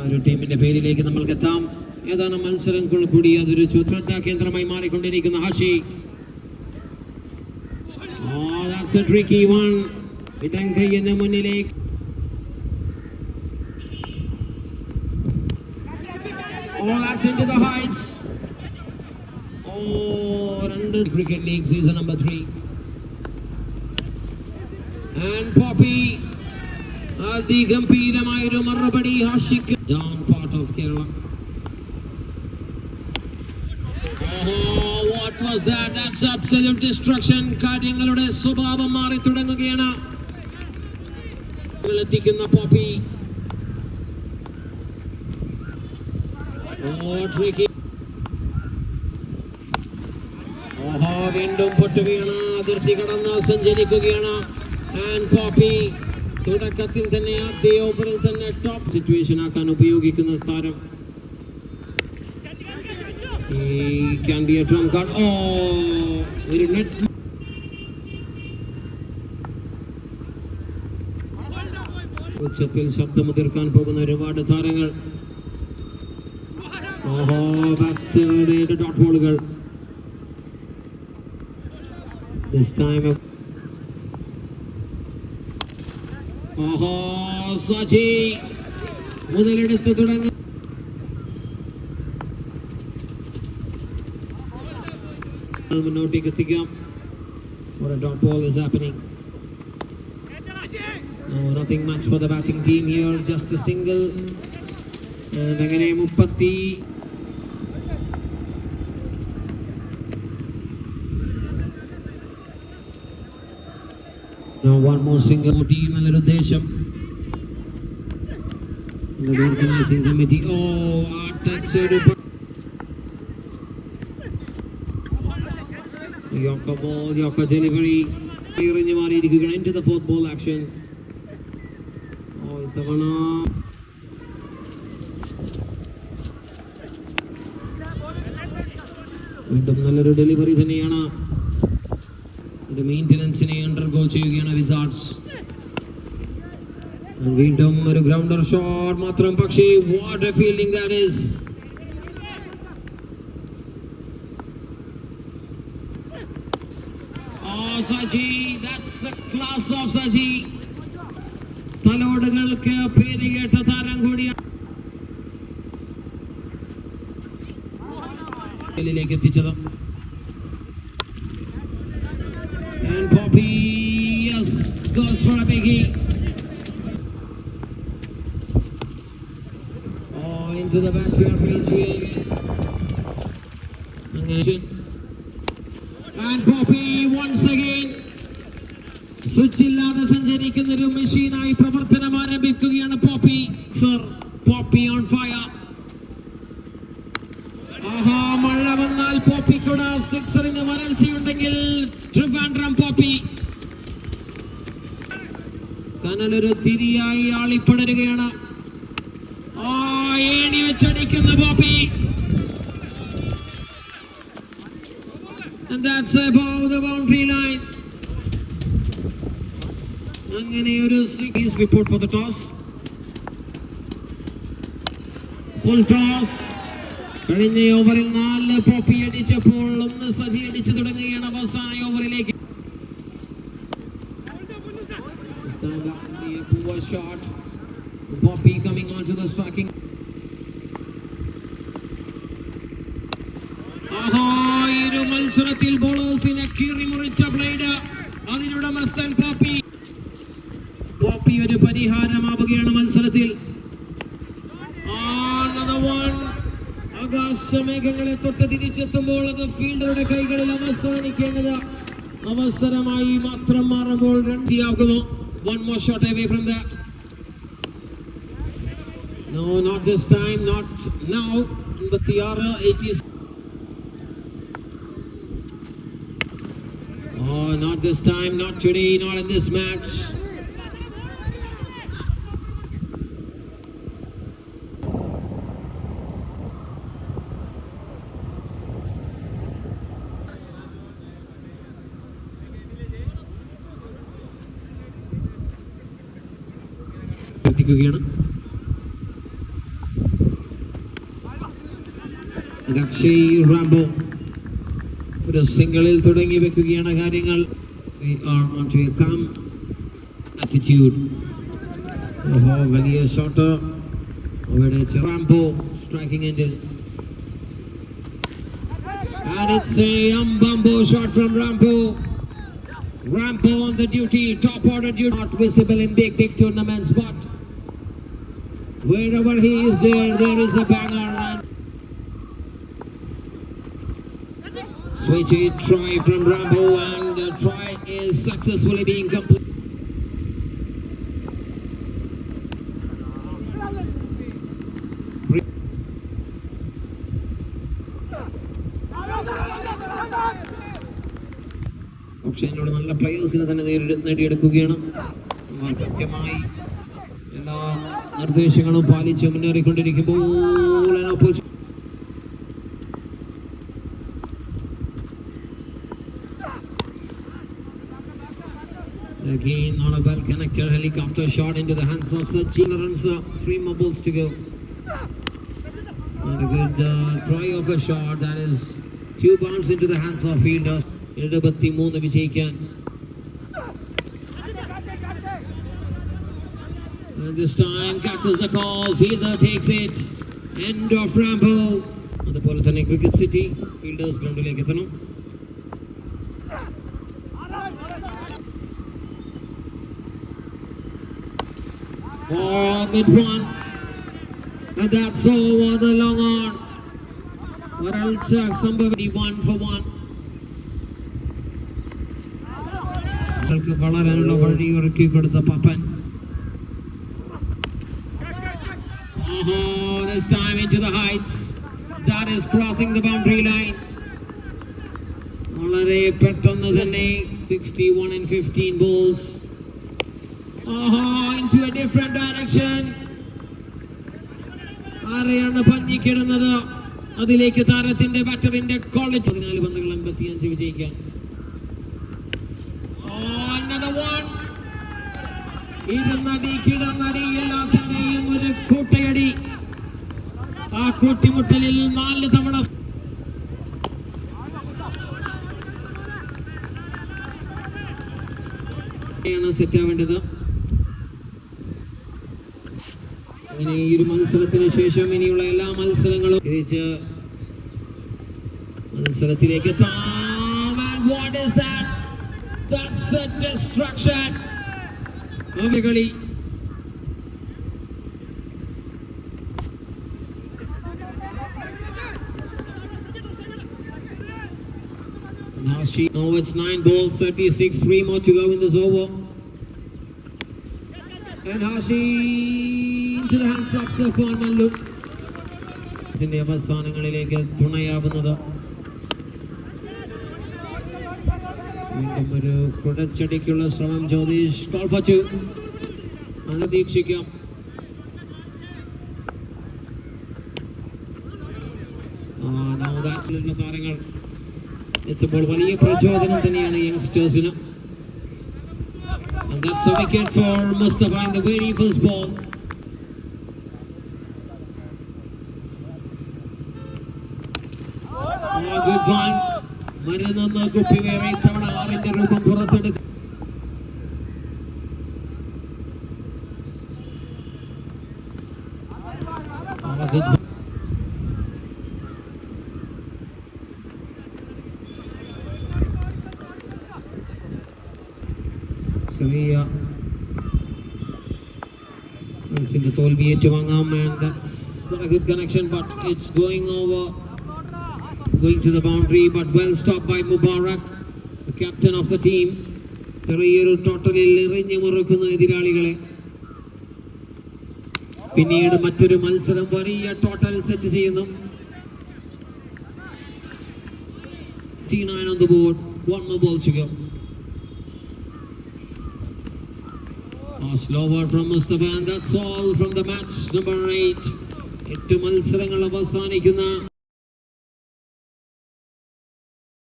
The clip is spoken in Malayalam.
ഒരു ടീമിന്റെ പേരിലേക്ക് നമ്മൾക്ക് എത്താം. ഏതാനും മത്സരങ്ങൾ കൂടി അതൊരു ശ്രദ്ധാ കേന്ദ്രമായി മാറിക്കൊണ്ടിരിക്കുന്ന ഹാഷി. That's a tricky one. ഇടങ്കയ്യന്റെ മുന്നിലേക്ക് that's into the heights. Under Cricket League season number 3. And Poppy അതിഗംഭീരമായൊരു മറുപടി ഹാഷിക്ക്. Down part of Kerala. What was that? That's absolute destruction. കാര്യങ്ങളുടെ സ്വഭാവം മാറി തുടങ്ങുകയാണ്. എത്തിക്കുന്ന പോപ്പി. Tricky. വീണ്ടും പൊട്ടുകയാണ്. അതിർത്തി കടന്ന് സഞ്ചരിക്കുകയാണ്. And Poppy തുടക്കത്തിൽ തന്നെ ആദ്യ ഓവറിൽ തന്നെ ടോപ്പ് സിറ്റുവേഷൻ ആക്കാൻ ഉപയോഗിക്കുന്ന താരം. He can be a trump card. Very net. ഉച്ചത്തിൽ ശബ്ദമുതിർക്കാൻ പോകുന്ന ഒരുപാട് താരങ്ങൾ. ബാറ്ററുടെ ഡോട്ട് ബോളുകൾ. This time സജി മുതലെടുത്ത് തുടങ്ങും. മുന്നോട്ടേക്ക് എത്തിക്കാം. What a dot ball is happening. No, nothing much for the batting team here. Just a single. And അങ്ങനെ 30. Now one more single. Team നല്ലൊരു ഉദ്ദേശം. The organizing committee. Touch ഒരു Yorker ball, Yorker delivery. എറിഞ്ഞു മാറിയിരിക്കുകയാണ്. Into the fourth ball action. ഇത്തവണ വീണ്ടും നല്ലൊരു ഡെലിവറി തന്നെയാണ്. ഒരു മെയിൻ്റനൻസിനെ അണ്ടർഗോ ചെയ്യുകയാണ് വിസാർഡ്സ്. വീണ്ടും ഒരു ഗ്രൗണ്ടർ ഷോട്ട് മാത്രം. പക്ഷേ what a fielding that is. Saji, that's the class of Saji. തലോടുകൾക്ക് പേരുകേട്ട താരം കൂടിയാണ്. എത്തിച്ചത്. And Poppy, yes, goes for a biggie. Into the backyard range. And Poppy once again. Switch ഇല്ലാതെ സഞ്ചരിക്കുന്ന ഒരു മെഷീനായി പ്രവർത്തനം ആരംഭിക്കുകയാണ് Poppy. Sir Poppy on fire. മഴ വന്നാൽ പോപ്പിക്കൂടെ സിക്സറിന് വരൾച്ചയുണ്ടെങ്കിൽ ട്രിവാൻഡ്രം പോപ്പി കനലൊരു തിരിയായി ആളിപ്പടരുകയാണ്. ഏണി വെച്ചടിക്കുന്ന പോപ്പി. And that's above the boundary line. അങ്ങനെ ഒരു report for the toss. Full toss. കഴിഞ്ഞ ഓവറിൽ 4 പോപ്പി അടിച്ചപ്പോൾ 1 സജി അടിച്ചു തുടങ്ങുകയാണ് അവസാന ഓവറിലേക്ക്. Poor shot. Poppy coming on to the striking. ഇരു മത്സരത്തിൽ ബോളേഴ്സിനെ കീറിമുറിച്ച ബ്ലേഡ്. അതിനുടമസ്ഥൻ പോപ്പി. പോപ്പി ഒരു പരിഹാരമാവുകയാണ് മത്സരത്തിൽ. ആകാശമേഘങ്ങളെ തൊട്ട് തിരിച്ചെത്തുമ്പോൾ അത് ഫീൽഡറുടെ കൈകളിൽ അവസാനിക്കേണ്ടത് അവസരമായി മാത്രം മാറുമ്പോൾ രണ്ടിയാകുമോ? One more shot away from that. No, not this time, not now. But Tiara 80s. Not this time, not today, not in this match. എത്തിക്കുകയാണ്. Akshay Rambo ഒരു സിംഗിളിൽ തുടങ്ങി വെക്കുകയാണ് കാര്യങ്ങൾ. We are onto a calm attitude. വലിയ ഷോട്ട് അവിടെ Rambo striking ended. And it's a bumbo shot from Rambo. Rambo on the duty, top order duty, not visible in big tournaments, but wherever he is there is a banger. Switch it, try from Rambo, and the try is successfully being complete. പക്ഷേ എന്നോട് നല്ല പ്ലേയേഴ്സിനെ തന്നെ നേടിയെടുക്കുകയാണ്. കൃത്യമായി എല്ലാ നിർദ്ദേശങ്ങളും പാലിച്ച് മുന്നേറിക്കൊണ്ടിരിക്കുമ്പോൾ again not a well connected helicopter shot into the hands of Sachin Ransa. 3 more balls to go. And a good try of a shot that is 2 bounds into the hands of fielders. 73 വിജയിക്കാൻ. And this time catches the ball, fielder takes it. End of Rambo. അതുപോലെ തന്നെ ക്രിക്കറ്റ് സിറ്റി ഫീൽഡേഴ്സ് ഗ്രൗണ്ടിലേക്ക് എത്തണം. Oh, good one. And that's over the long on. What else? Somebody 1 for 1. വളരാനുള്ള വഴി ഒരുക്കി കൊടുത്ത Pappan. This time into the heights. That is crossing the boundary line. വളരെ പെട്ടെന്ന് തന്നെ 61 in 15 balls. Into a different direction. ആരെയാണ് പഞ്ഞിക്കിടുന്നത്? അതിലേക്ക് താരത്തിന്റെ ബാറ്ററിന്റെ ക്വാളിറ്റി. 14 പന്തുകൾ 55 വിജയിക്കാൻ. Another one. ഇരുന്നടി കിടന്നടി എല്ലാത്തിന്റെയും ഒരു കൂട്ടയടി. ആ കൂട്ടിമുട്ടലിൽ 4 തവണ സെറ്റ് ആവേണ്ടത്. അങ്ങനെ ഈ ഒരു മത്സരത്തിന് ശേഷം ഇനിയുള്ള എല്ലാ മത്സരങ്ങളും തിരിച്ച് മത്സരത്തിലേക്ക് എത്താം. What is that? That's a destruction. കളി now it's 9 balls 36, 3 more to go in this over. And Hashi into the hands of Safwan Mallu. ഇതിന്റെ അവസാനങ്ങളിലേക്ക് തുണയാവുന്നത് വീണ്ടും ഒരു കുടച്ചടിക്കുള്ള ശ്രമം. Jyothish call for 2. പ്രതീക്ഷിക്കാം. താരങ്ങൾ എത്തുമ്പോൾ വലിയ പ്രചോദനം തന്നെയാണ് യങ്സ്റ്റേഴ്സിന്. And that's a wicket for Mustafa in the very first ball. Good one. മരുന്നെന്ന് കുപ്പി വേറെ ഇത്തവണ 6ന്റെ രൂപം പുറത്തെടുക്കും. തോൽവി ഏറ്റുവാങ്ങാം. And that's a good connection, but it's going to the boundary, but well stopped by Mubarak, the captain of the team. ചെറിയൊരു ടോട്ടലിൽ എറിഞ്ഞു മുറുക്കുന്ന എതിരാളികളെ. പിന്നീട് മറ്റൊരു മത്സരം വലിയ ടോട്ടൽ സെറ്റ് ചെയ്യുന്നു. 39 on the board, 1 more ball to go. Slower from Mustafa, and that's all from the match number 8. 8 മത്സരങ്ങൾ അവസാനിക്കുന്ന